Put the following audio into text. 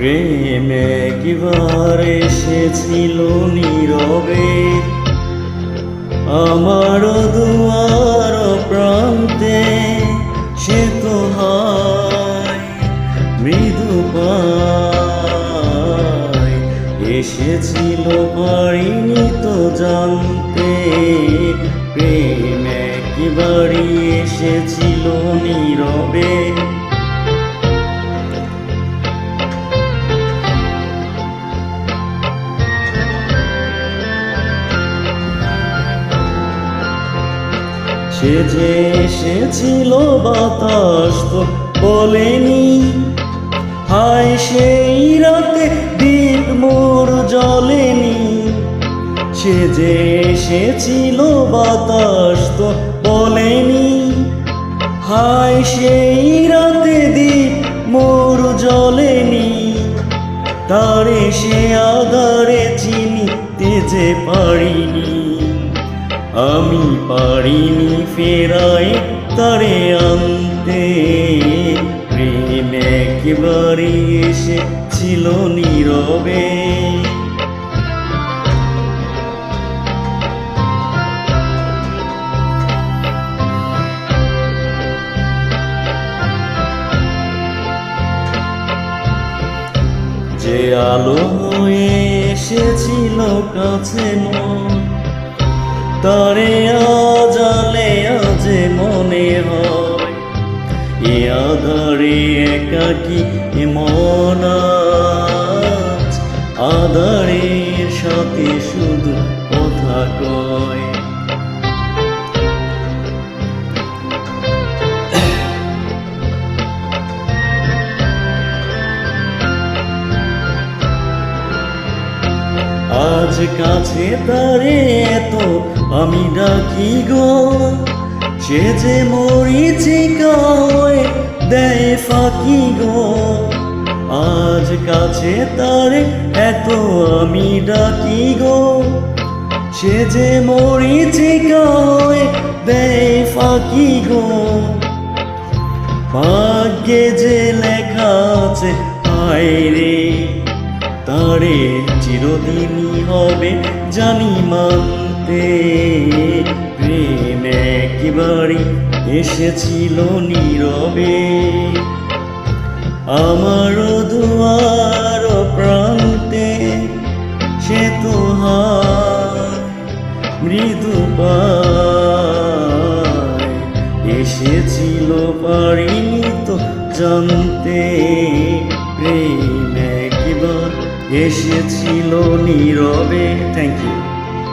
প্রেম একবার এসেছিল নীরবে আমার দুয়ার প্রান্তে, সে তো হয় মৃদু পায় এসেছিল, পারিনি তো জানতে। প্রেম একবারই এসেছিল নীরবে সে যে এসেছিল বাতাস তো বলেনি, হায় সেই রাতে দীপ মোর জ্বলেনি। সে যে এসেছিল বাতাস তো বলেনি, হায় সেই রাতে দীপ মোর জ্বলেনি। তারে সে আধারে চিনিতে যে পারিনি, আমি পারিনি ফেরায় তারে আনতে। প্রেম একবারই এসেছিল নীরবে যে আলো হয়ে এসেছিল কাছে মন, তারে আজালে আজে মনে হয় এ আধারে একাকী মন আজ আধারের সাথে শুধু কথা কয়। আজ কাছে তারে এত আমি ডাকি গো, সে যে মরিচিকা হয়ে দেয় ফাঁকি গো। আজ কাছে তারে এত আমি ডাকি গো, সে যে মরিচিকা হয়ে দেয় ফাঁকি গো। ভাগ্যে যে লেখা আছে হায় রে, তারে চিরদিনই হবে জানি মানতে। প্রেম একবারই এসেছিল নীরবে আমার দুয়ার প্রান্তে, সে তো হয় মৃদু পায় এসেছিল, পারিনি তো জানতে। প্রেম একবার এসেছিল নীরবে। Thank you.